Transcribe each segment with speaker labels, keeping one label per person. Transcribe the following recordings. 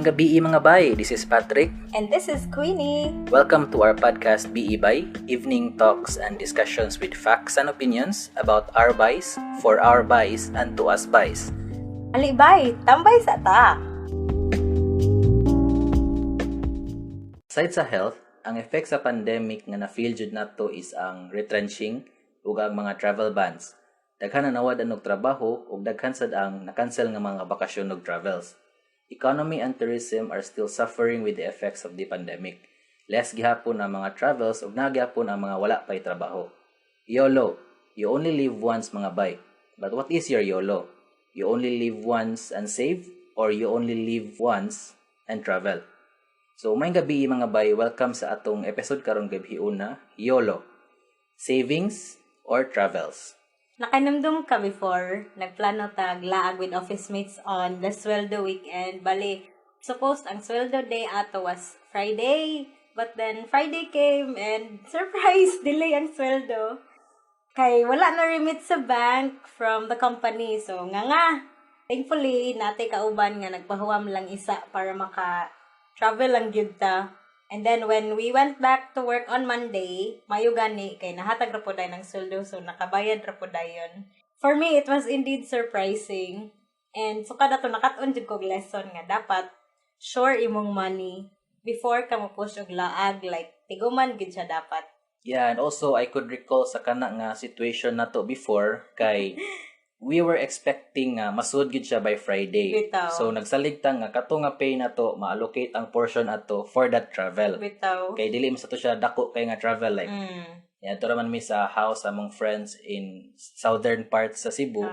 Speaker 1: Maayong gabi mga bay, this is Patrick.
Speaker 2: And this is Queenie.
Speaker 1: Welcome to our podcast BE Bay, evening talks and discussions with facts and opinions about our bays, for our bays, and to us bays.
Speaker 2: Alibay, tambay sa ta.
Speaker 1: Aside sa health, ang effect sa pandemic nga na-feel jud nato is ang retrenching ug ang mga travel bans. Daghan na nawad og trabaho ug daghan sad ang na-cancel nga mga bakasyon ug travels. Economy and tourism are still suffering with the effects of the pandemic. Less gihapon ang mga travels ug nagyapon ang mga wala pay trabaho. YOLO, you only live once mga bay. But what is your YOLO? You only live once and save, or you only live once and travel? So may gabi mga bay, welcome sa atong episode karong gabi una, YOLO, savings or travels.
Speaker 2: Nakanumdum ka before, nagplano tag laag with office mates on the sweldo weekend. Bali, supposed ang sweldo day ato was Friday. But then Friday came and surprise, delay ang sweldo. Kay wala na remit sa bank from the company. So nga. Thankfully, natay kauban nga nagpahuwam lang isa para maka-travel lang gyud ta. And then when we went back to work on Monday, mayo gani kay nahatag ra po day ng sweldo, so nakabayad ra po dayon. For me, it was indeed surprising. And so kada to nakat-on jud kog lesson nga dapat sure imong money before ka mo-push og laag, like tiguman gid siya dapat.
Speaker 1: Yeah, and also I could recall sa kana nga situation nato before kay we were expecting masud gid siya by Friday.
Speaker 2: Bitaw.
Speaker 1: So nagsalig ta nga kato nga pay nato ma-allocate ang portion ato for that travel.
Speaker 2: Bitaw.
Speaker 1: Kay dili mas ato siya dako kay nga travel like. Yeah, to raman mi sa house among friends in southern parts sa Cebu.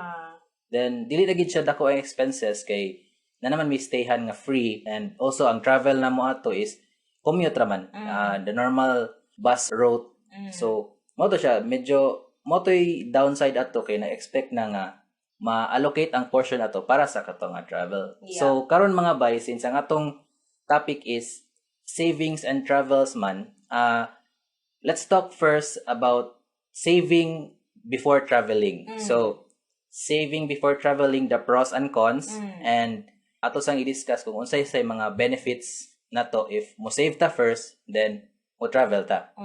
Speaker 1: Then dili na gid siya dako ang expenses kay na naman mi stayhan nga free, and also ang travel na mo ato is commute raman. The normal bus route. So mo to siya medyo motoy downside ato kay na-expect na nga ma-allocate ang portion ato para sa kato nga travel.
Speaker 2: Yeah.
Speaker 1: So karon mga bay, since ang atong topic is savings and travels man, let's talk first about saving before traveling. So saving before traveling, the pros and cons, and ato sang i-discuss kung unsay say mga benefits nato if mo save ta first then mo travel ta.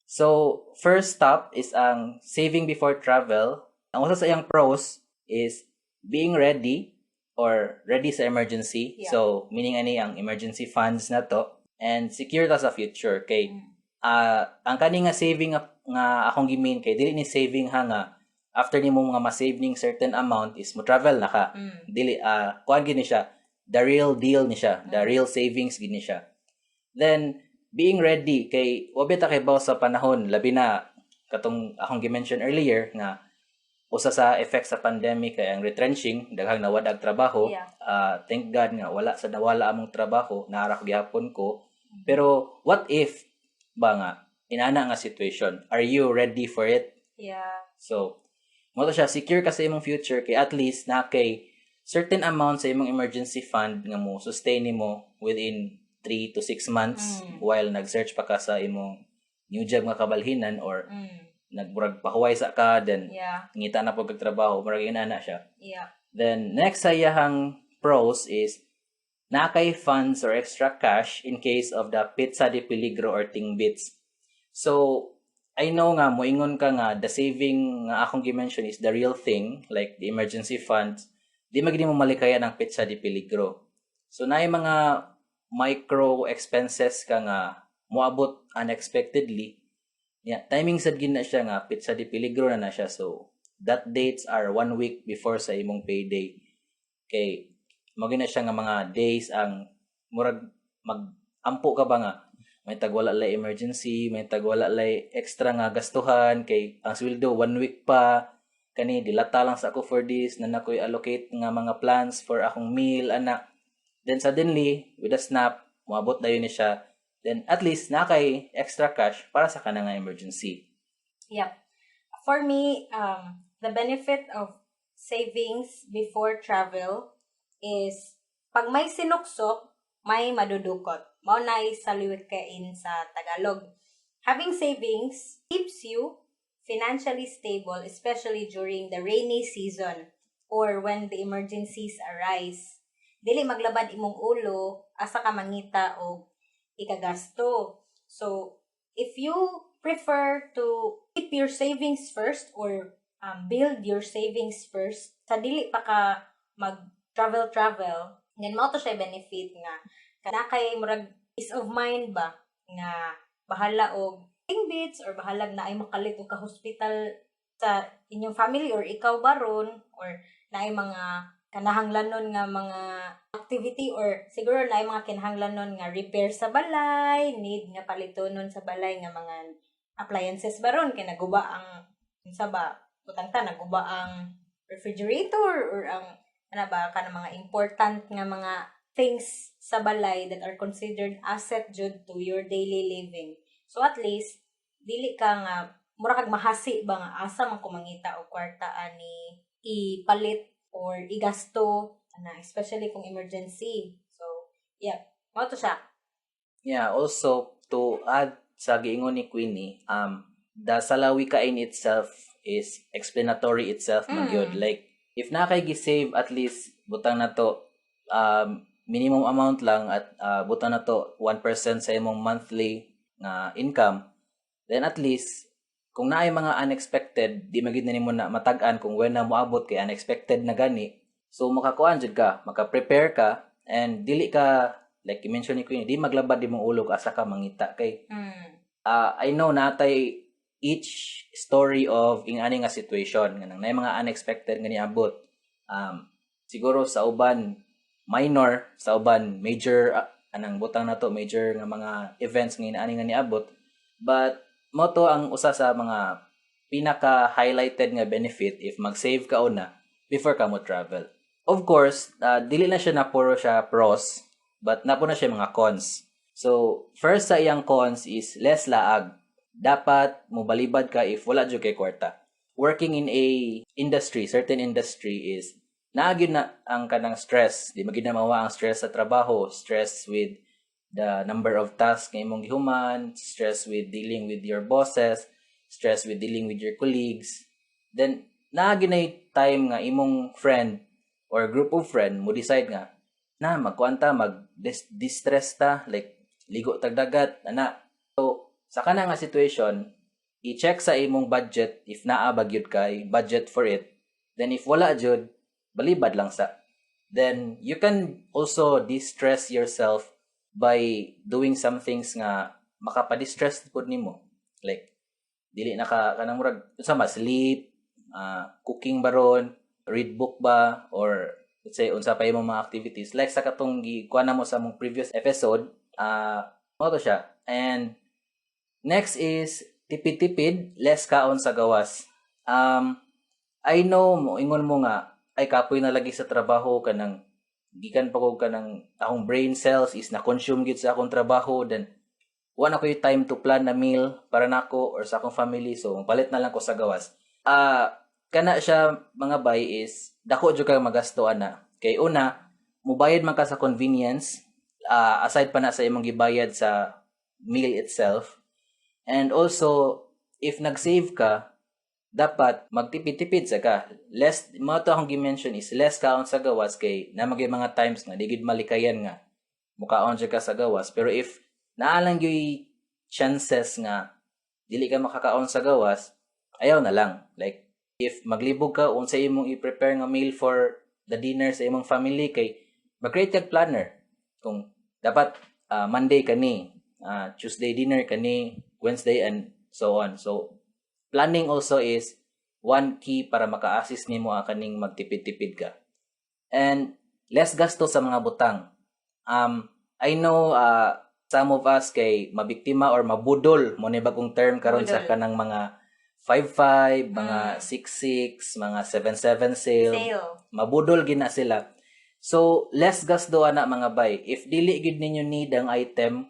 Speaker 1: So, first stop is ang saving before travel. Ang usa sa iyang pros is being ready or ready sa emergency.
Speaker 2: Yeah.
Speaker 1: So, meaning ani ang emergency funds na to, and secure ta sa future. Kay ang kani nga saving nga akong gimin kay dili ni saving ha nga after nimo nga ma-save ning certain amount is mo travel na ka. Dili kuan gid ni siya, the real deal ni siya, the real savings gid ni siya. Then being ready kay wabi ta kay baw sa panahon, labi na katong akong gi-mention earlier nga usa sa effect sa pandemic kay ang retrenching, daghang nawad ang trabaho.
Speaker 2: Yeah.
Speaker 1: Thank God nga wala sa nawala among trabaho, naara gyapon ko. Pero what if ba nga inana nga situation? Are you ready for it?
Speaker 2: Yeah.
Speaker 1: So mo to siya, secure ka sa imong future kay at least na kay certain amount sa imong emergency fund nga mo sustain nimo within 3 to 6 months while nag-search pa ka sa imong new job nga kabalhinan or nagburag pahuway sa ka, then ngita na po kagtrabaho, murag inana siya.
Speaker 2: Yeah.
Speaker 1: Then next sa iyahang pros is nakay funds or extra cash in case of the pizza de peligro or tingbits. So I know nga moingon ka nga the saving nga akong gi-mention is the real thing, like the emergency funds. Di magini mo malikayan ang pizza de peligro. So naay mga micro expenses ka nga moabot unexpectedly. Yeah, timing sad gid na siya nga pizza de peligro na siya. So that dates are 1 week before sa imong payday. Kay mao na siya nga mga days ang murag mag-ampo ka ba nga may tagwala lay emergency, may tagwala lay extra nga gastuhan kay ang sweldo 1 week pa kani dilata lang sa ako for this na nakoy allocate nga mga plans for akong meal ana. Then suddenly, with a snap, moabot na yun siya. Then at least, nakay extra cash para sa kanang emergency.
Speaker 2: Yep. For me, the benefit of savings before travel is pag may sinuksok, may madudukot. Mao nay saliwikain sa Tagalog. Having savings keeps you financially stable, especially during the rainy season or when the emergencies arise. dili maglabad imong ulo asa ka mangita o ikagasto. So if you prefer to keep your savings first or build your savings first sa dili pa ka mag travel, then mao to siya benefit nga kana kay murag peace of mind ba nga bahala og bits or bahalag na ay makalit og ka-hospital sa inyong family or ikaw baron or na ay mga kanahanglanon nga mga activity or siguro na ay mga kinahanglanon nga repair sa balay, need nga palitonon sa balay nga mga appliances baron kay naguba ang unsa ba butang ta naguba ang refrigerator or ang ano ba kana mga important nga mga things sa balay that are considered asset jud to your daily living. So at least dili ka nga mura kag mahasi ba nga asa man ko mangita og kwarta ani ipalit or igasto ana especially kung emergency. So yeah, mao to siya.
Speaker 1: Yeah, also to add sa giingon ni Queenie, the salawi ka in itself is explanatory itself man gyud. Like if na kay gi-save at least butang na to minimum amount lang at butang na to 1% sa imong monthly nga income, then at least kung naay mga unexpected, di magid na nimo na matag-an kung when na moabot kay unexpected na gani. So makakuan jud ka, maka-prepare ka and dili ka like i-mention ni Queen, di maglabad di mong ulo asa ka mangita kay I know natay each story of ing ani nga situation nga nang mga unexpected nga niabot. Siguro sa uban minor, sa uban major anang butang na to major nga mga events nga inaani nga niabot. But mo to ang usa sa mga pinaka highlighted nga benefit if mag-save ka una before ka mo travel. Of course, dili na siya na puro siya pros, but napo na siya mga cons. So, first sa iyang cons is less laag. Dapat mo balibad ka if wala jud kay kwarta. Working in a industry, certain industry is naagid na ang kanang stress. Di magid na mawa ang stress sa trabaho, stress with the number of tasks nga imong gihuman, stress with dealing with your bosses, stress with dealing with your colleagues. Then naagid na time nga imong friend or group of friend mo decide nga na magkuanta mag-distress ta like ligo tag dagat ana. So sa kana nga situation, i-check sa imong budget if naa ba gyud kay budget for it. Then if wala jud, balibad lang sa. Then you can also distress yourself by doing some things nga makapa-distress pud nimo. Like dili na ka kanang murag unsa sleep, cooking baron, read book ba or let's say unsa pa imong mga activities like sa katong gikuha na mo sa mong previous episode, mo to siya. And next is tipid-tipid, less kaon sa gawas. I know mo ingon mo nga ay kapoy na lagi sa trabaho kanang gikan pa ko kanang akong brain cells is na consume gid sa akong trabaho then wala ko yung time to plan na meal para nako or sa akong family so palit na lang ko sa gawas. Kana siya mga bay is dako jud kay magasto ana. Kay una, mubayad man ka sa convenience aside pa na sa imong gibayad sa meal itself. And also if nag-save ka, dapat magtipid-tipid sa ka. Less mo to akong gi-mention is less kaon sa gawas kay na mga times nga digid malikayan nga mukaon jud ka sa gawas. Pero if naalang gyud chances nga dili ka makakaon sa gawas, ayaw na lang. Like if maglibog ka unsa imong i-prepare nga meal for the dinner sa imong family kay mag-create kag planner. Kung dapat Monday kani, Tuesday dinner kani, Wednesday and so on. So planning also is one key para maka-assist nimo kaning magtipid-tipid ka. And less gasto sa mga butang. I know some of us kay mabiktima or mabudol mo ni bagong term karon sa kanang mga 5-5, mga 6-6, mga 7-7 sale. Mabudol gina sila. So less gasto ana mga bay. If dili gid ninyo need ang item,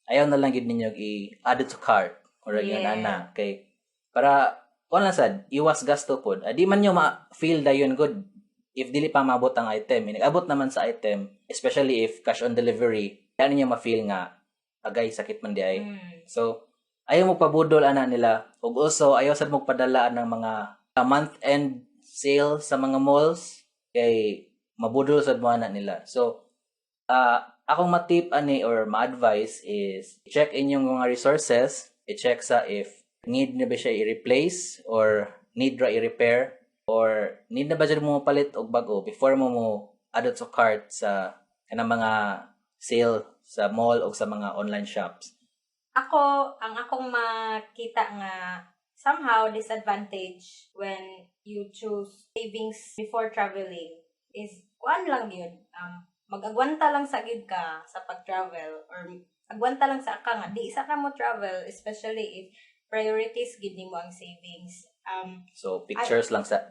Speaker 1: ayaw na lang gid ninyo i-add it to cart or ana kay para wala sad iwas gasto pod. Di man nyo ma-feel dayon good if dili pa maabot ang item. Nag-abot naman sa item, especially if cash on delivery, ano niya ma-feel nga agay sakit man di ay. So ayaw mo pabudol ana nila. Ug also ayaw sad mo padalaan ng mga month end sale sa mga malls kay mabudol sa buwana nila. So akong matip ani or ma-advise is check inyong mga resources, i-check sa if need na ba siya i-replace or need ra i-repair or need na ba dyan mo palit og bago before mo adot sa cart sa kanang mga sale sa mall o sa mga online shops.
Speaker 2: Ang akong makita nga somehow disadvantage when you choose savings before traveling is kuan lang yun. Mag-agwanta lang sa gid ka sa pag-travel or agwanta lang sa ka nga di isa ka mo travel, especially if priorities gid nimo ang savings.
Speaker 1: So pictures lang sa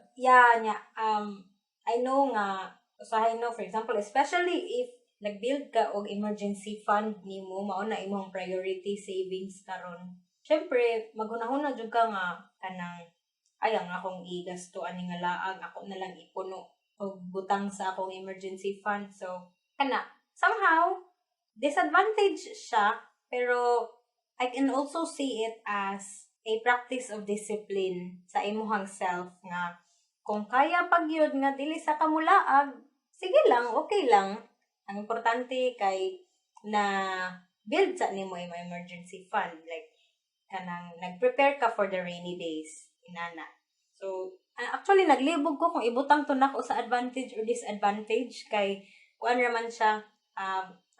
Speaker 2: I know nga usahay no, for example, especially if nag-build ka og emergency fund nimo, mao na imong priority savings karon. Syempre maghunahuna jud ka nga kanang ayang akong igasto ani nga laag ako na lang ipuno og butang sa akong emergency fund. So kana somehow disadvantage siya, pero I can also see it as a practice of discipline sa imuhang self nga kung kaya pagyud nga dili sa kamulaag, sige lang, okay lang. Ang importante kay na build sa nimo yung emergency fund, like kanang nag-prepare ka for the rainy days inana. So actually naglibog ko kung ibutang to nako sa advantage or disadvantage kay kuan raman siya.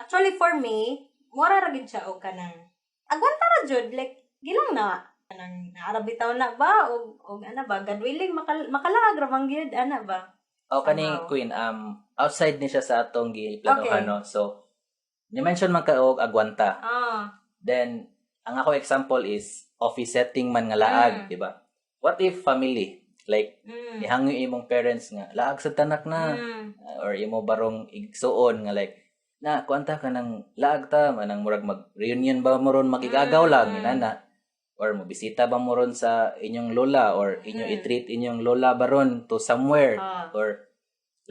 Speaker 2: Actually for me mura ra gid siya og kanang agwanta ra jud, like gilang na kanang naarabitaw na ba og ana ba, God willing makalaag ra man gyud ana ba.
Speaker 1: O kaning Queen, outside ni siya sa atong giplanuhan, no? So, ni-mention man ka og agwanta. Then, ang ako example is office setting man nga laag, di ba? What if family? Like, ihangyo imong parents nga, laag sa tanak na. Or imo barong igsuon nga like, na, kuanta ka ng laag ta, manang murag mag-reunion ba mo ron, magigagaw lang, inana. Or mabisita ba mo ron sa inyong lola or inyo i-treat inyong lola baron to somewhere or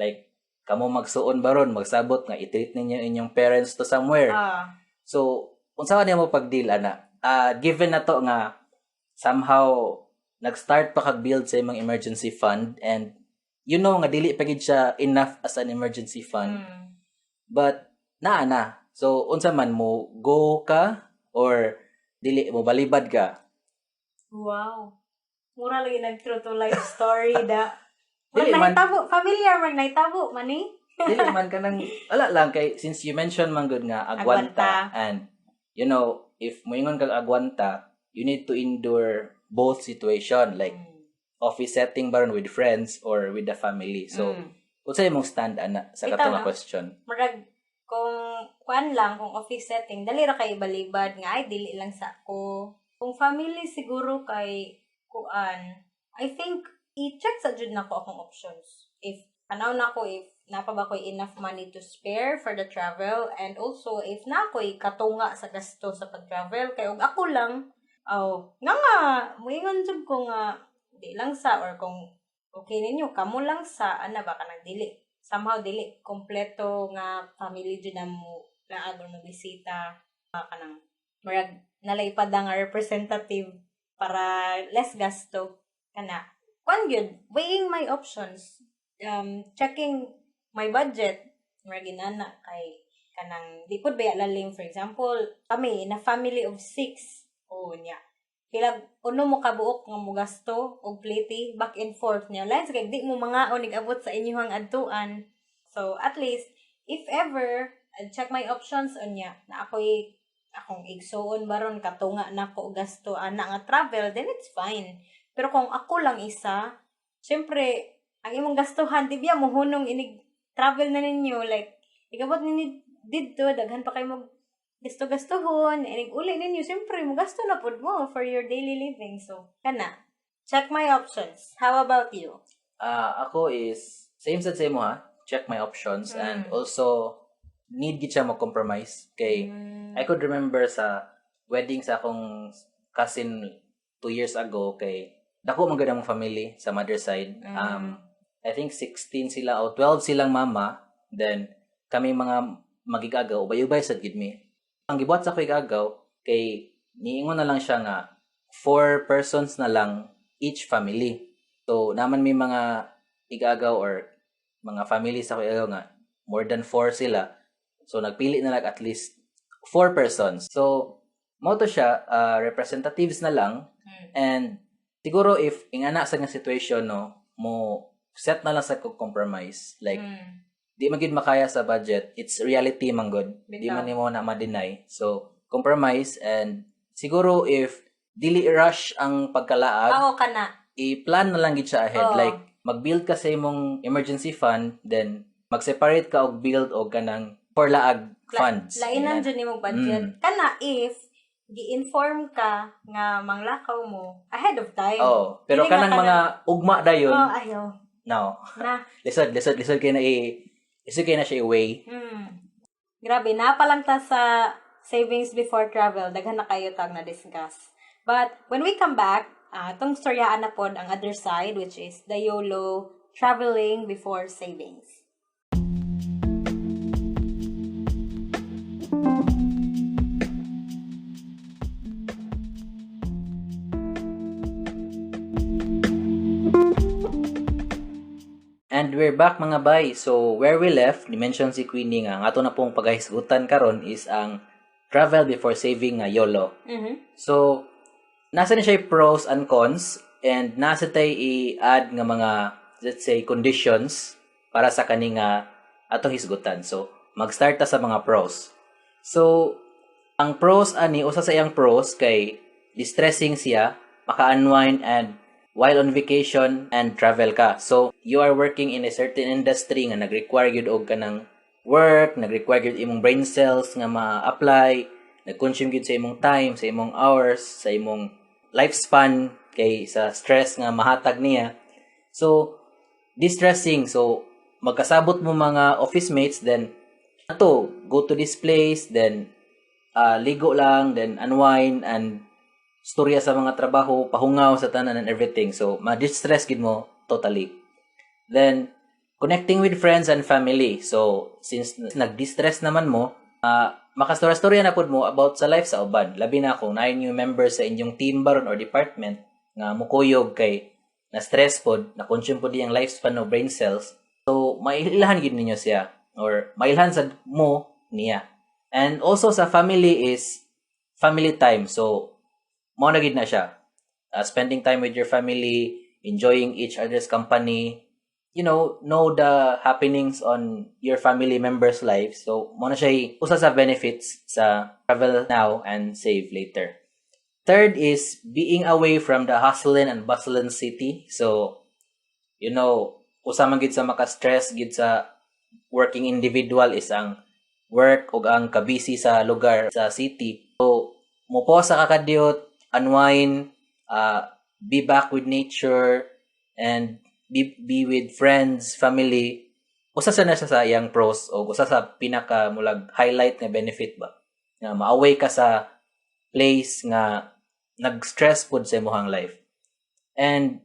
Speaker 1: like kamo magsuon baron magsabot nga i-treat ninyo inyong parents to somewhere. So unsa man mo pag-deal ana? Given na to nga somehow nag-start pa kag build sa imong emergency fund and you know nga dili pa gid siya enough as an emergency fund. But na. So unsa man mo go ka or dili mo balibad ka?
Speaker 2: Wow. Mura lagi nag-true to life story da.
Speaker 1: Dili man
Speaker 2: familiar man naitabo man eh.
Speaker 1: Dili man ka nang ala lang kay since you mentioned man good nga agwanta and you know if moingon kag agwanta you need to endure both situation like office setting baron with friends or with the family. So unsa imong stand ana sa katong question?
Speaker 2: Murag kung kuan lang, kung office setting, dali ra kay balibad nga ay dili lang sa ko. Kung family siguro kay kuan, I think i-check sa jud nako akong options. If anaw nako if napa ba koy enough money to spare for the travel and also if na koy katunga sa gasto sa pag-travel kay og ako lang nga moingon jud ko nga di lang sa or kung okay ninyo kamo lang sa ana ba kanang dili somehow dili kompleto nga family jud na mo laag or mabisita kanang murag nalaypad nga representative para less gasto kana one good weighing my options, checking my budget murag inana kay kanang di pud baya lalim. For example kami na family of 6 nya pilag uno mo kabuok nga mo gasto og pliti back and forth niya lines kay di mo mga abot sa inyong adtuan. So at least if ever I'd check my options unya na akong igsuon baron katunga nako gasto ana nga travel, then it's fine. Pero kung ako lang isa, syempre ang imong gastuhan di biya mohunong inig travel na ninyo like igabot ninyo didto daghan pa kay mo gasto-gastohon, inig uli ninyo, syempre mo gasto na pud mo for your daily living. So kana check my options. How about you?
Speaker 1: Ako is same sa mo ha. Check my options and also need gid siya mag-compromise kay I could remember sa wedding sa akong cousin 2 years ago kay dako man gud ang family sa mother side. I think 16 sila o 12 silang mama, then kami mga magigagaw ubay-ubay sad gid mi. Ang gibuhat sa ko igagaw kay niingon na lang siya nga 4 persons na lang each family. So naman may mga igagaw or mga families ako nga more than 4 sila. So nagpili na lang at least 4 persons. So mo to siya representatives na lang and siguro if ingana sa nga situation no mo set na lang sa compromise like di man gid makaya sa budget, it's reality man good. Di man nimo na ma-deny. So compromise and siguro if dili rush ang pagkalaag,
Speaker 2: kana.
Speaker 1: i-plan na lang gid siya ahead. Like mag-build ka sa imong emergency fund, then mag-separate ka og build og kanang for laag funds.
Speaker 2: Lainan dyan imong budget. Kana if gi-inform ka nga manglakaw mo ahead of time.
Speaker 1: Pero kanang mga ugma dayon.
Speaker 2: Ayaw.
Speaker 1: No.
Speaker 2: Na.
Speaker 1: lisod kay na isig kay na siya i-weigh.
Speaker 2: Grabe, napalang ta sa savings before travel. Daghan na kayo tag na discuss. But when we come back, itong storyaan na pod ang other side, which is the YOLO, traveling before savings.
Speaker 1: And we're back mga bay. So where we left, ni-mention si Queenie nga, ang ato na pong paghahisgutan karon is ang travel before saving nga YOLO. So nasa na siya pros and cons and nasa tayo i-add nga mga, let's say, conditions para sa kani nga atong hisgutan. So mag-start ta sa mga pros. So ang pros ani, usa sa iyang pros kay distressing siya, maka-unwind and while on vacation and travel ka. So, you are working in a certain industry nga nag-require yun og kanang work, nag-require yun imong brain cells nga ma-apply, nag-consume yun sa imong time, sa imong hours, sa imong lifespan, kay sa stress nga mahatag niya. So, distressing. So, magkasabot mo mga office mates, then, go to this place, then, ligo lang, then unwind, and storya sa mga trabaho, pahungaw sa tanan and everything. So, ma-distress gid mo totally. Then, connecting with friends and family. So, since nag-distress naman mo, makastorya-storya na pud mo about sa life sa uban. Labi na kung na new members sa inyong team baron or department nga mukuyog kay na stress pod, na consume pod diyang lifespan o brain cells. So, mailhan gid ninyo siya or mailhan sad mo niya. And also sa family is family time. So, mo na gid na siya. Spending time with your family, enjoying each other's company, know the happenings on your family members' lives. So, mo na siya usa sa benefits sa travel now and save later. Third is being away from the hustling and bustling city. So, usa man gid sa maka-stress gid sa working individual is ang work ug ang kabisi sa lugar sa city. So, mupo sa kakadiot, unwind, be back with nature, and be with friends, family. Usa na siya sa iyang pros o usa sa pinaka mulag highlight nga benefit ba nga ma-away ka sa place nga nag-stress pud sa imong life. And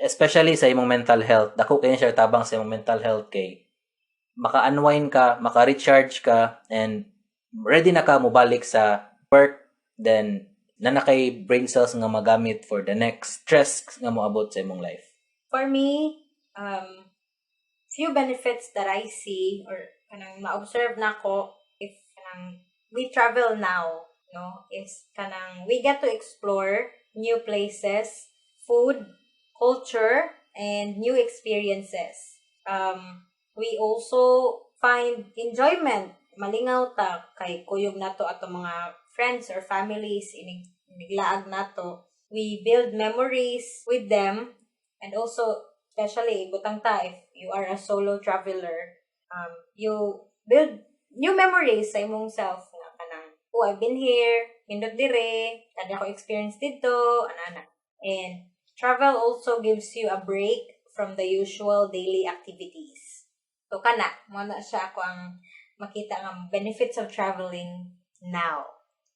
Speaker 1: especially sa imong mental health, dako kay siya tabang sa imong mental health kay maka-unwind ka, maka-recharge ka, and ready na ka mobalik sa work, then na kay brain cells nga magamit for the next stress nga moabot sa imong life.
Speaker 2: For me, few benefits that I see or kanang ma-observe nako if kanang we travel now, is kanang we get to explore new places, food, culture, and new experiences. We also find enjoyment. Malingaw ta kay kuyog nato ato mga friends or families iniglaag nato. We build memories with them, and also especially butang ta if you are a solo traveler, you build new memories sa imong self nga kanang I've been here, pindot dire, kada ko experience dito, ana. And travel also gives you a break from the usual daily activities. So kana mo na siya ako ang makita ng benefits of traveling now.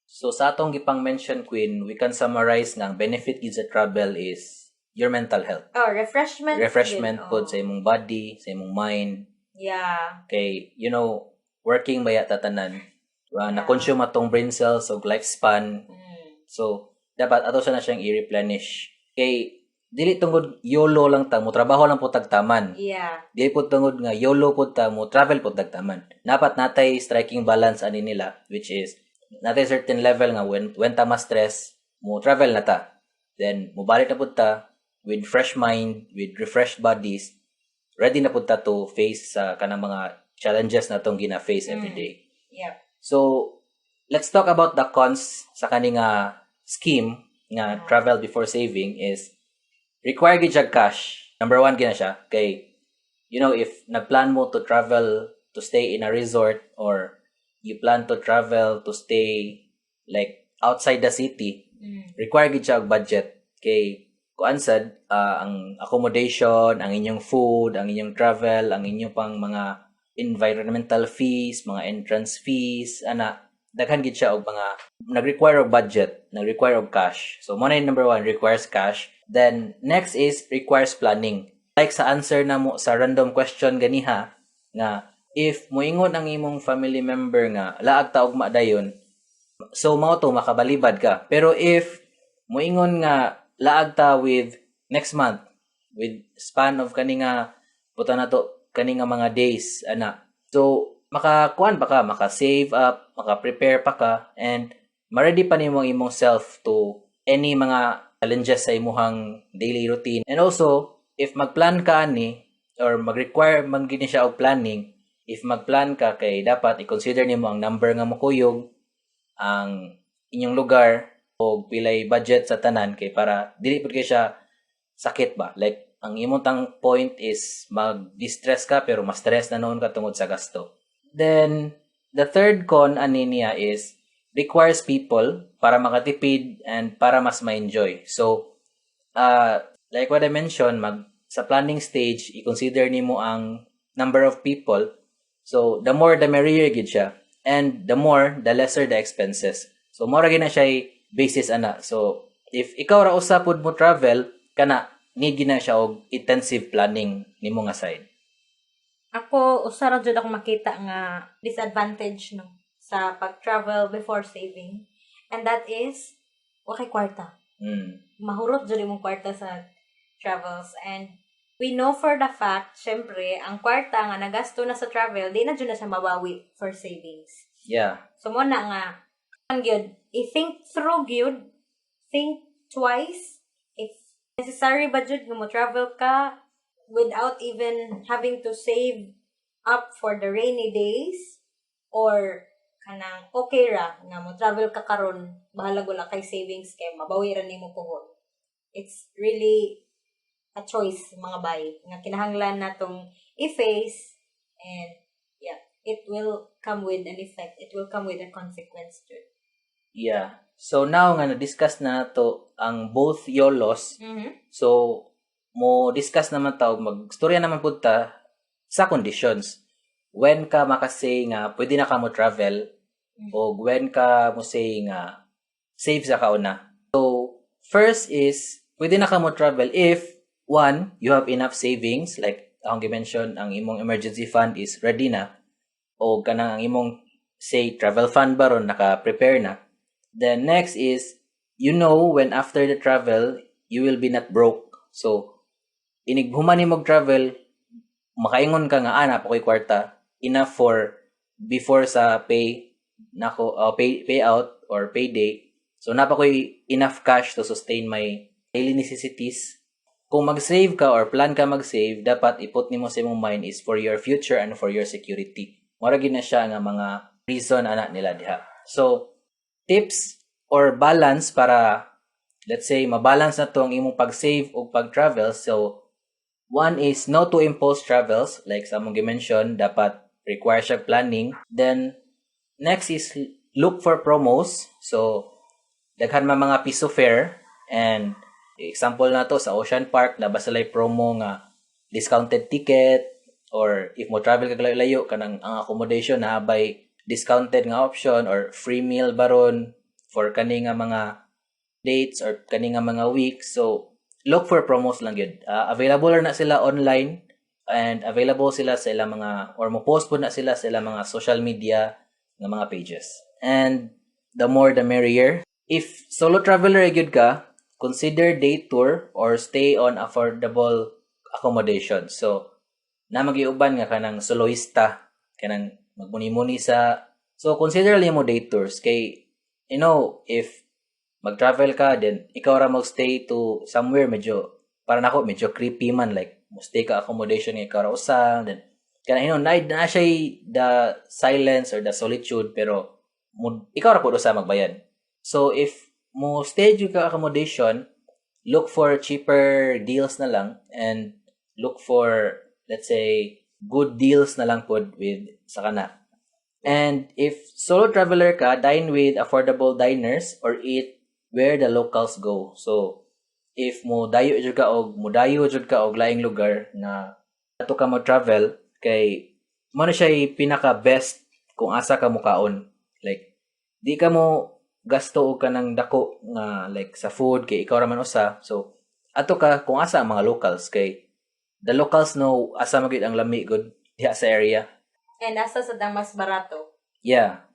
Speaker 1: So sa atong gipang mention Queen, we can summarize nga ang benefit gid sa travel is your mental health.
Speaker 2: Refreshment.
Speaker 1: Pod sa imong body, sa imong mind.
Speaker 2: Yeah.
Speaker 1: Kay working baya tatanan. Na-consume atong brain cells o lifespan. So dapat ato sa na siyang i-replenish. Kay dili tungod YOLO lang ta mo trabaho lang po tagtaman.
Speaker 2: Yeah.
Speaker 1: Dili po tungod nga YOLO po ta mo travel po tagtaman. Dapat natay striking balance ani nila, which is natay certain level nga when ta ma stress mo travel na ta. Then mobalik na pud ta with fresh mind, with refreshed bodies, ready na pud ta to face sa kanang mga challenges na tong gina-face every day.
Speaker 2: Yeah.
Speaker 1: So, let's talk about the cons sa kaning scheme nga travel before saving is require gid siya cash. Number one gina siya kay if nagplan mo to travel to stay in a resort or you plan to travel to stay like outside the city, require gid siya og budget kay kuan sad ang accommodation, ang inyong food, ang inyong travel, ang inyong pang mga environmental fees, mga entrance fees, daghan gid siya og mga nag-require og budget, nag-require og cash. So mo na yung number one, requires cash. Then next is requires planning. Like sa answer na mo sa random question ganiha nga if moingon ang imong family member nga laag ta ugma dayon, so mao to makabalibad ka. Pero if moingon nga laag ta with next month with span of kaninga puta na to kaninga mga days so makakuan pa ka, maka-save up, maka-prepare pa ka, and ma-ready pa nimo ang imong self to any mga challenges sa imong daily routine. And also, if magplan ka ani or mag-require man gini siya og planning, if magplan ka kay dapat i-consider nimo ang number nga mokuyog, ang inyong lugar o pilay budget sa tanan kay para dili pud kay siya sakit ba. Like ang imong tang point is mag-distress ka pero mas stress na noon ka tungod sa gasto. Then, the third con ani niya is requires people para makatipid and para mas ma-enjoy. So, like what I mentioned, sa planning stage, i-consider nimo ang number of people. So, the more, the merrier gid siya. And the more, the lesser the expenses. So, mora gina siya basis So, if ikaw ra usa pud mo travel, need gina siya og intensive planning nimo nga side.
Speaker 2: Ako, usara jud ako makita nga disadvantage no sa pag-travel before saving. And that is, wakay kwarta. Mahurot jud imong kwarta sa travels. And we know for the fact, syempre, ang kwarta nga nagasto na sa travel, di na jud na siya mabawi for savings.
Speaker 1: Yeah.
Speaker 2: So, mo na nga, ang gyud, i-think through gyud, think twice, if necessary ba jud nga mo travel ka, without even having to save up for the rainy days or kanang okay ra nga mo travel ka karon bahala gula kay savings kay mabawi ra nimo puhon. It's really a choice mga bay nga kinahanglan natong i-face, and yeah, it will come with an effect, it will come with a consequence too.
Speaker 1: Yeah. So now nga na-discuss na to ang both YOLOs. So mo discuss naman ta magstorya naman pud ta sa conditions when ka makasay nga pwede na ka mo travel o when ka mo say nga save sa kauna. So first is pwede na ka mo travel if one, you have enough savings, like akong gi-mention ang imong emergency fund is ready na o kanang ang imong say travel fund baron naka-prepare na. Then next is when after the travel you will be not broke. So inighuman ni mag-travel, makaingon ka nga, na ako'y kwarta, enough for before sa payout or payday. So, napakoy enough cash to sustain my daily necessities. Kung mag-save ka or plan ka mag-save, dapat iput nimo sa imong mind is for your future and for your security. Murag na siya nga mga reason nila diha. So, tips or balance para, let's say, mabalance na to ang imong pag-save o pag-travel. So, one is no to impulse travels, like sa mong mention, dapat require siya planning. Then, next is look for promos. So, daghan man mga piso fare, and example na to sa Ocean Park, labas salay promo nga discounted ticket, or if mo travel ka layo kanang ang accommodation na by discounted nga option or free meal baron for kani nga mga dates or kani nga mga weeks. So, look for promos lang yun. Available na sila online and available sila sa ilang mga, or mo-post po na sila sa ilang mga social media ng mga pages. And the more the merrier. If solo traveler yun ka, consider day tour or stay on affordable accommodation. So, na magiuban nga kanang soloista, kanang magmuni-muni sa... So, consider mo day tours. Kay, if mag-travel ka, then ikaw ra mag-stay to somewhere medyo, para nako medyo creepy man, like, stay ka accommodation nga ikaw ra usang, then, kanang, na siya the silence or the solitude, pero, ikaw ra po usa magbayad. So, if mo stay jud ka accommodation, look for cheaper deals na lang, and look for, let's say, good deals na lang pod with sa kana. And if solo traveler ka, dine with affordable diners or eat where the locals go. So, if mo dayo jud ka og laing lugar na ato ka mo travel, kay mo na siya pinaka best kung asa ka mo kaon. Like, di ka mo gasto og kanang dako nga like sa food kay ikaw ra man usa. So, ato ka kung asa ang mga locals, kay the locals know asa magid ang lami good diha sa area.
Speaker 2: And asa sa dang mas barato.
Speaker 1: Yeah.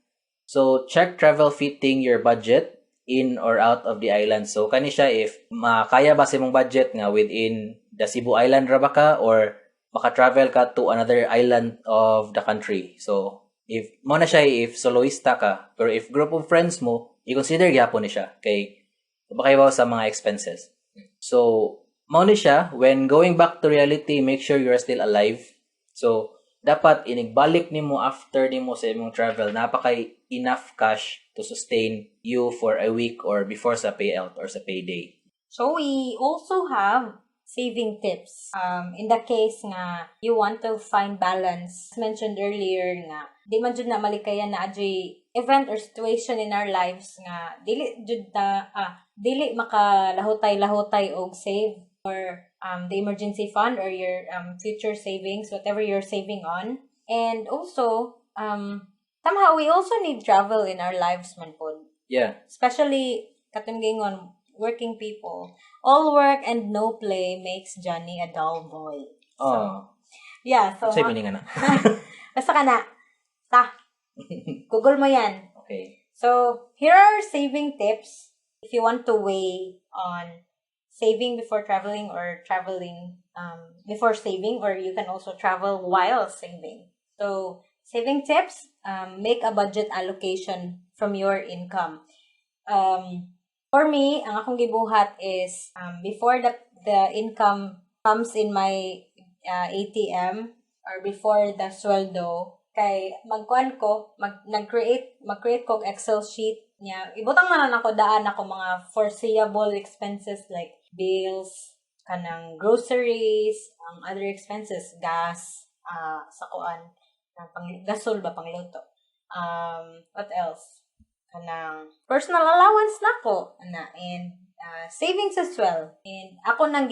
Speaker 1: So, check travel fitting your budget in or out of the island. So, kani siya if makaya ba sa imong budget nga within the Cebu Island ra ba ka or maka-travel ka to another island of the country. So, if mo na siya if soloista ka, pero if group of friends mo, i-consider gyapon ni siya kay makaibaw sa mga expenses. So, mo ni siya when going back to reality, make sure you are still alive. So, dapat inigbalik nimo after nimo sa imong travel, napakay enough cash to sustain you for a week or before sa payout or sa payday.
Speaker 2: So we also have saving tips. In the case nga you want to find balance, as mentioned earlier nga di man jud na malikayan na adjay event or situation in our lives nga dili makalahutay-lahutay og save or the emergency fund or your future savings, whatever you're saving on. And also, somehow we also need travel in our lives man po.
Speaker 1: Yeah.
Speaker 2: Especially, katong gingon, working people. All work and no play makes Johnny a dull boy. So, yeah. So,
Speaker 1: say meaning na.
Speaker 2: basta ka na. Google mo yan.
Speaker 1: Okay.
Speaker 2: So, here are saving tips if you want to weigh on saving before traveling or traveling before saving, or you can also travel while saving. So, saving tips, make a budget allocation from your income. For me, ang akong gibuhat is before the income comes in my ATM or before the sweldo, kay mag-create ko Excel sheet niya. Ibutang man ako daan ako mga foreseeable expenses like bills, kanang groceries, other expenses, gas, sa kuan, gasol ba pangluto. What else? Kanang personal allowance nako and savings as well. And ako nang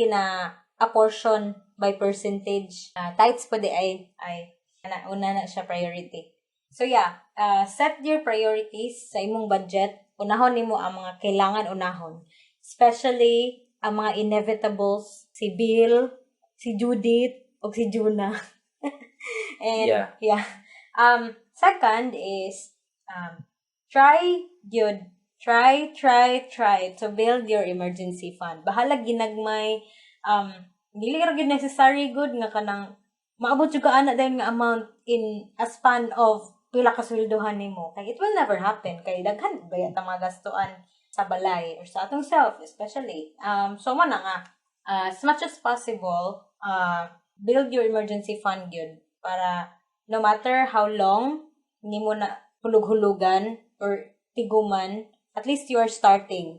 Speaker 2: apportion by percentage. Tithes pa di ay una na siya priority. So yeah, set your priorities sa imong budget. Unahon nimo ang mga kailangan unahon. Especially ang mga inevitables, si Bill, si Judith, o si Juna. And yeah. Second is try to build your emergency fund. Bahala ginagmay dili ra gyud necessary good nga kanang maabot jud ka ana dahil nga amount in a span of pila ka sweldohan nimo. Kay it will never happen kay daghan bayat ang mga gastuan sa balay or sa atong self especially. So man nga as much as possible build your emergency fund gyud para no matter how long nimo na hulug-hulugan or tiguman, at least you are starting.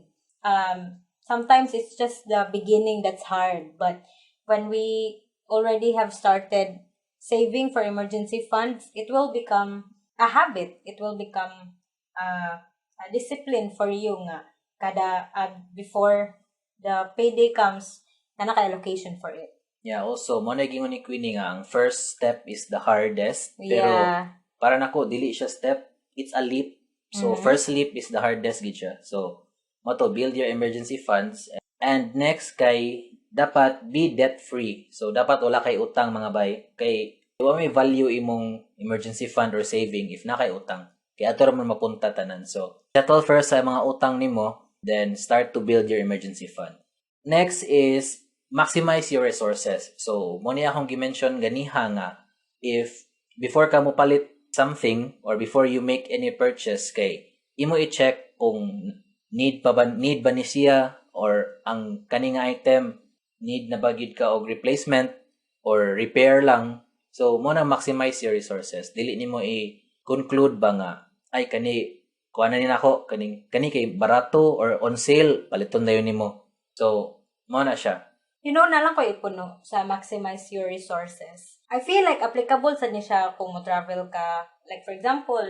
Speaker 2: Sometimes it's just the beginning that's hard, but when we already have started saving for emergency funds, it will become a habit. It will become a discipline for you nga kada before the payday comes na naka-allocation for it.
Speaker 1: Yeah, also mo na gingon ni Queenie nga ang first step is the hardest, pero para nako dili siya step, it's a leap. So first leap is the hardest gid siya. So mo to build your emergency funds, and next kay dapat be debt free. So dapat wala kay utang mga bay, kay wa may value imong emergency fund or saving if na kay utang. Kay ato ra man mapunta tanan. So settle first sa mga utang nimo, Then start to build your emergency fund. Next is maximize your resources. So, mo ni akong gimension ganiha nga if before ka mo palit something or before you make any purchase kay imo i-check kung need ba ni siya or ang kaning item need na ba gyud ka og replacement or repair lang. So, mo na maximize your resources. Dili nimo i-conclude ba nga ay kani kuha na nako kani kay barato or on sale paliton dayon nimo. So, mo na siya.
Speaker 2: Na lang ko ipuno sa maximize your resources. I feel like applicable sa niya siya kung mo travel ka. Like for example,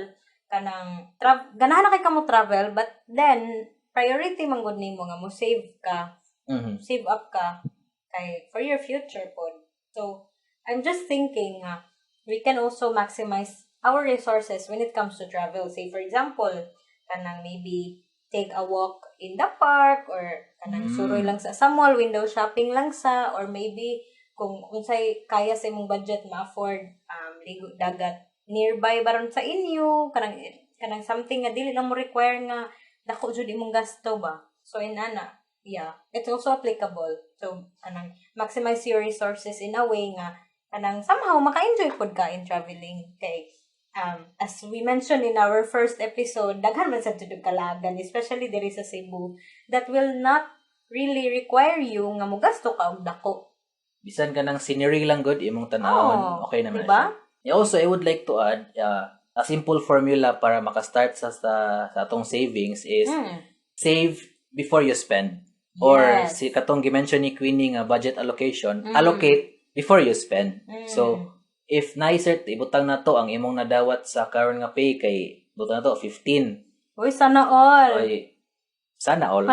Speaker 2: kanang ganahan na kay ka mo travel but then priority man gud nimo nga mo save ka. Save up ka kay for your future pod. So, I'm just thinking we can also maximize our resources when it comes to travel. Say for example, kanang maybe take a walk in the park or kanang suroy lang sa mall, window shopping lang sa, or maybe kung unsay kaya sa imong budget ma-afford ligo dagat nearby baron sa inyo, kanang something nga dili lang mo require nga dako jud imong gasto ba. So inana, yeah, it's also applicable. So kanang maximize your resources in a way nga kanang somehow maka-enjoy pod ka in traveling kay as we mentioned in our first episode, daghan man sa tudog kalagan, especially diri sa Cebu, that will not really require you nga mogasto ka og dako.
Speaker 1: Bisan ka ng scenery lang good imong tanawon, okay naman
Speaker 2: diba?
Speaker 1: Siya. Also, I would like to add a simple formula para makastart sa atong savings is save before you spend. Yes. Or si katong gimension ni Queenie nga budget allocation, allocate before you spend. So if naisert ibutang na to ang imong nadawat sa karon nga pay kay butang na to 15.
Speaker 2: Uy, sana all.
Speaker 1: Oy, sana all.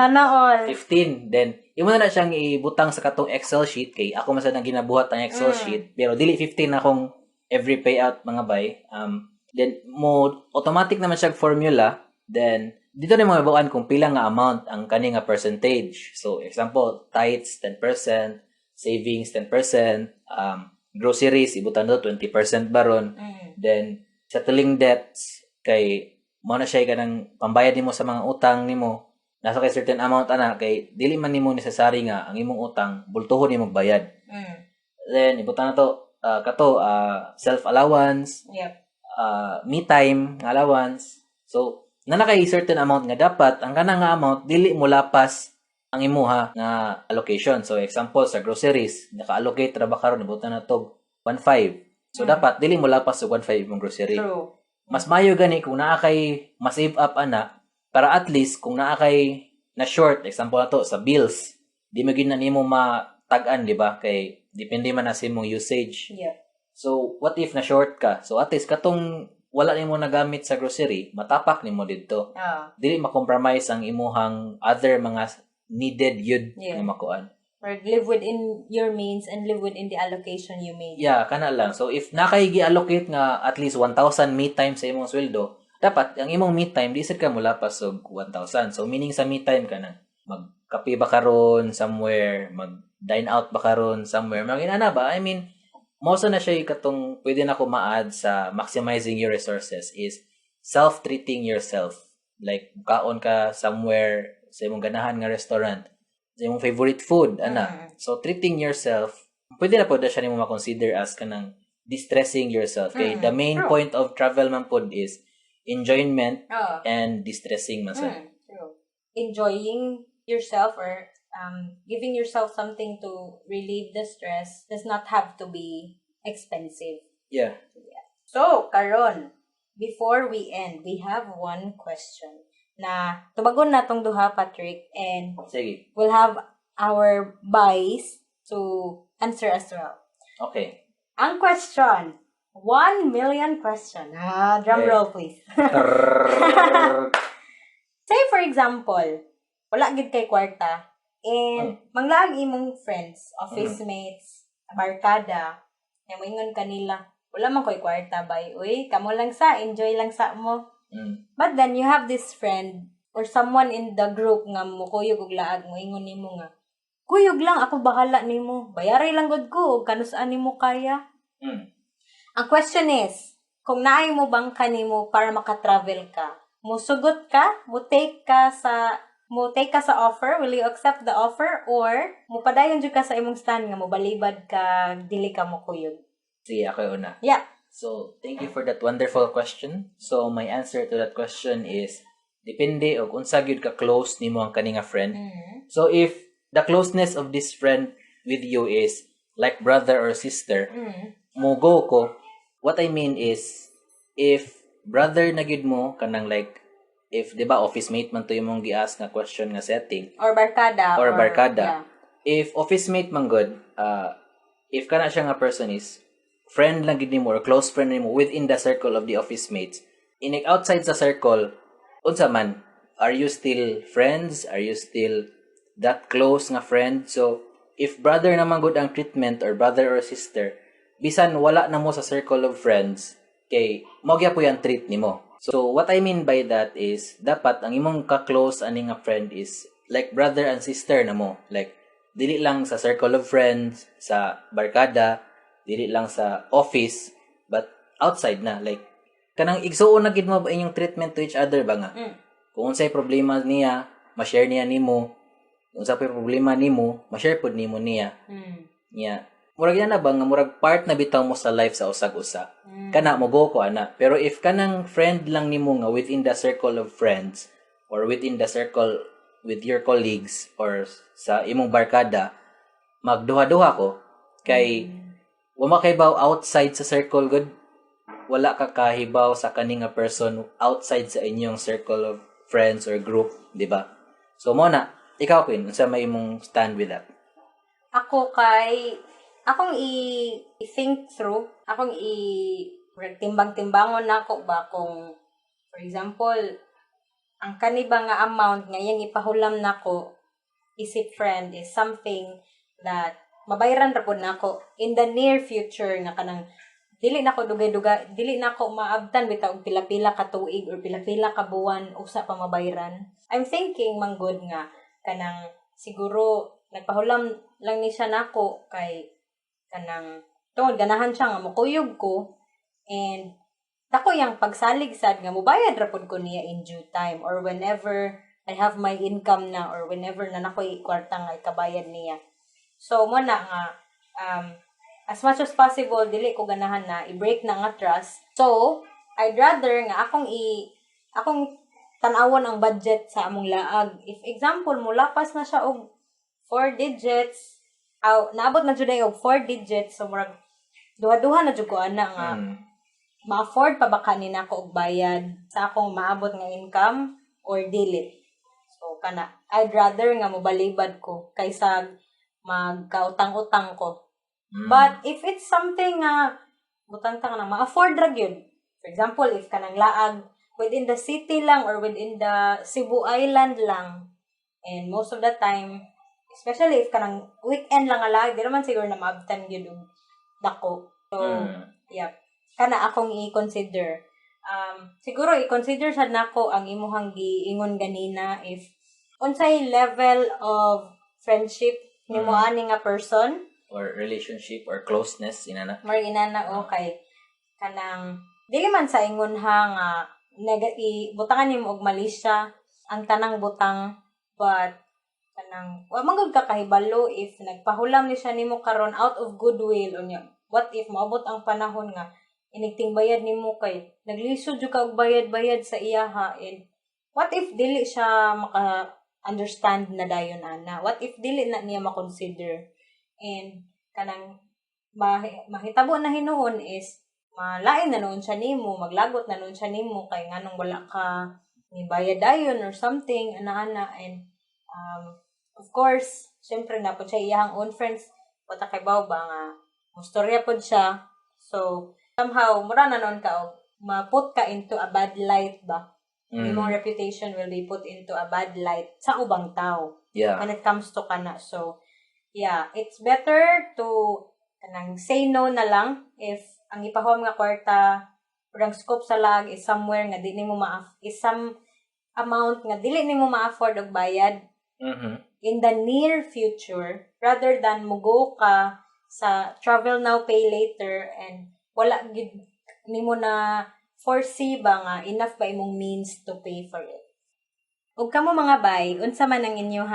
Speaker 1: 15. Then imo na siyang ibutang sa katong Excel sheet kay ako man sa nang ginabuhat ang Excel sheet pero dili 15 akong every payout mga bay. Then mo automatic naman siya formula. Then dito na mga bawaan kung pila nga amount ang kani nga percentage. So example, tithes 10%, savings 10%, groceries ibutan do 20% baron. Then settling debts kay mo na siya kanang pambayad nimo sa mga utang nimo nasa kay certain amount ana kay dili man nimo necessary nga ang imong utang bultuhon nimo bayad. Then ibutan na to self allowance, me time nga allowance. So na kay certain amount nga dapat ang kanang nga amount dili mo lapas ang imuha nga allocation. So example sa groceries, naka-allocate ra ba karon ibutan na to 1.5. So dapat dili mo lapas sa 1.5 imong grocery.
Speaker 2: True.
Speaker 1: Mas mayo gani kung naa kay ma-save up ana para at least kung naa kay na short example na to sa bills, di mo gyud na nimo matag-an, di ba? Kay depende man na sa imong usage.
Speaker 2: Yeah.
Speaker 1: So what if na short ka? So at least katong wala nimo nagamit sa grocery, matapak nimo didto. Dili ma-compromise ang imuhang other mga needed yun nga makuan.
Speaker 2: Or live within your means and live within the allocation you made.
Speaker 1: Yeah, kana lang. So if nakay gi-allocate nga at least 1,000 me time sa imong sweldo, dapat ang imong me time di sad ka mula pa og 1,000. So meaning sa me time ka na magkape ba karon somewhere, mag-dine out ba karon somewhere. Maginana ba? I mean, mosa na siya katong pwede na ko ma-add sa maximizing your resources is self-treating yourself. Like kaon ka somewhere sa imong ganahan nga restaurant, sa imong favorite food, ana. So, treating yourself, pwede na po na siya nimo ma-consider as kanang distressing yourself. Okay? The main point of travel man po is enjoyment and distressing man sa.
Speaker 2: True. Enjoying yourself or giving yourself something to relieve the stress does not have to be expensive.
Speaker 1: Yeah.
Speaker 2: So, karon, before we end, we have one question na tubagon na tong duha, Patrick, and
Speaker 1: sige,
Speaker 2: we'll have our buys to answer as well.
Speaker 1: Okay.
Speaker 2: Ang question, 1 million question. Drum roll please. Say for example, wala gid kay kwarta and manglaag imong friends, office mates, barkada, nga moingon kanila, wala man koy kwarta bay. Uy, kamo lang sa, enjoy lang sa mo. But then you have this friend or someone in the group nga mo kuyog og laag mo ingon nimo nga kuyog lang ako bahala nimo bayaray lang gud ko ug kanus-an nimo kaya. Ang question is kung naay mo bang kanimo para maka-travel ka, musugot ka, mo take ka sa mo take ka sa offer, will you accept the offer, or mo padayon jud ka sa imong stand nga mo balibad ka dili ka mo kuyog?
Speaker 1: Sige, ako una.
Speaker 2: Yeah.
Speaker 1: So, thank you for that wonderful question. So, my answer to that question is, depende og unsa gyud ka close nimo ang kaninga friend. So, if the closeness of this friend with you is like brother or sister, mo go ko. What I mean is, if brother na gyud mo, kanang like, if, di ba, office mate man to yung mong gi-ask nga question nga setting.
Speaker 2: Or barkada.
Speaker 1: Or barkada.
Speaker 2: Yeah.
Speaker 1: If office mate man good, if kana siya nga person is friend lang gid nimo or close friend nimo within the circle of the office mates, inig outside sa circle, unsa man, are you still friends? Are you still that close nga friend? So, if brother naman good ang treatment or brother or sister, bisan wala na mo sa circle of friends, kay mo gyud po yung treat nimo. So, what I mean by that is, dapat ang imong ka-close ani nga friend is like brother and sister na mo. Like, dili lang sa circle of friends, sa barkada, dili lang sa office, but outside na. Like, kanang igsuon na gid mo ba inyong treatment to each other ba nga? Kung unsay problema niya, ma-share niya nimo. Kung unsay problema nimo, ma-share pud nimo niya. Niya. Murag yan na ba nga murag part na bitaw mo sa life sa usag-usa. Kana mo go ko ana. Pero if kanang friend lang nimo nga within the circle of friends or within the circle with your colleagues or sa imong barkada, magduha-duha ko kay wala kahibaw outside sa circle good. Wala ka kahibaw sa kaning nga person outside sa inyong circle of friends or group, di ba? So mo na, ikaw Queen, unsa may imong stand with that?
Speaker 2: Akong i-think through, akong timbang-timbangon nako ba kung, for example, ang kaniba nga amount nga yung ipahulam nako, is it friend, is something that mabayaran ra pud nako in the near future nga kanang dili nako dugay-dugay, dili nako maabtan bitaw og pila-pila ka tuig or pila-pila ka buwan usa pa mabayaran. I'm thinking manggod nga kanang siguro nagpahulam lang ni siya nako kay kanang tungod ganahan siya nga mukuyog ko, and dako yang pagsalig sad nga mobayad ra pud ko niya in due time or whenever I have my income na or whenever na nakoy kwarta nga ikabayad niya. So mo na nga as much as possible dili ko ganahan na i-break na nga trust. So I'd rather nga akong tan-awon ang budget sa among laag. If example mo lapas na siya og 4 digits, naabot na jud og 4 digits, so murag duha-duha na jud ko ana nga ma-afford pa ba kanina ko og bayad sa akong maabot nga income or dili. So kana I'd rather nga mobalibad ko kaysa magkautang-utang ko. But if it's something nga butang-tang na ma-afford ra gyud. For example, if kanang laag within the city lang or within the Cebu Island lang, and most of the time, especially if kanang weekend lang ala, di naman siguro na maabtan gyud og dako. So, yeah. Kana akong i-consider. Siguro i-consider sad nako ang imuhang giingon ganina if unsay level of friendship nimo ani nga person
Speaker 1: or relationship or closeness inana.
Speaker 2: More inana okay. Kanang dili man sa ingon ha nga butangan nimo og malisya ang tanang butang, but kanang wa magud ka kahibalo if nagpahulam ni siya nimo karon out of goodwill unya. What if maabot ang panahon nga inigting bayad nimo kay naglisod jud ka og bayad-bayad sa iya ha, and what if dili siya maka-understand na dayon ana? What if dili na niya ma-consider? And kanang mahitabo na hinuon is malain na noon siya nimo, maglagot na noon siya nimo kay nganong wala ka ni bayad dayon or something ana-ana. And of course, syempre na po siya iyang own friends, wata kay baw ba nga mustorya pod siya. So somehow mura na noon ka og ma-put ka into a bad light ba. Imong reputation will be put into a bad light sa ubang tao when it comes to kana. So yeah, it's better to kanang say no na lang if ang ipahom nga kwarta or ang scope sa lag is somewhere nga di nimo is some amount nga dili nimo ma-afford og bayad in the near future, rather than mugo ka sa travel now pay later and wala gid nimo na foresee ba nga enough ba imong means to pay for it. Ug kamo mga bay, unsa man ang inyong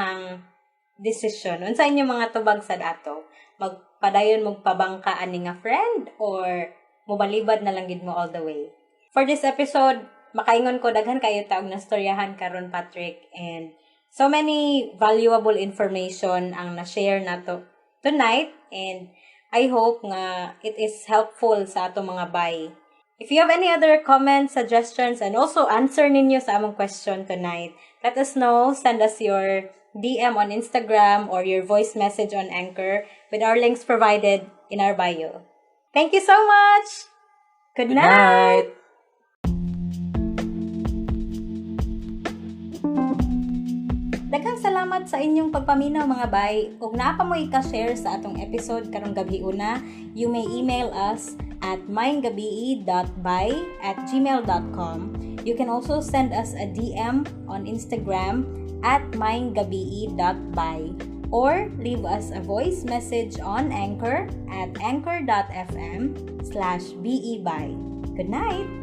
Speaker 2: decision? Unsa inyong mga tubag sa dato? Magpadayon mong pabangkaan ni nga friend or mubalibad na lang gid mo all the way? For this episode, makaingon ko daghan kayo taog na storyahan karon Patrick, and so many valuable information ang na-share nato tonight, and I hope nga it is helpful sa ato mga bay. If you have any other comments, suggestions, and also answer ninyo sa among question tonight, let us know. Send us your DM on Instagram or your voice message on Anchor with our links provided in our bio. Thank you so much! Good night! Daghang salamat sa inyong pagpaminaw mga bay. Ug naa pa mo ika-share sa atong episode karong gabi una, you may email us at mindgabii.by@gmail.com. You can also send us a DM on Instagram at mindgabii.by or leave us a voice message on Anchor at anchor.fm/beby. Good night!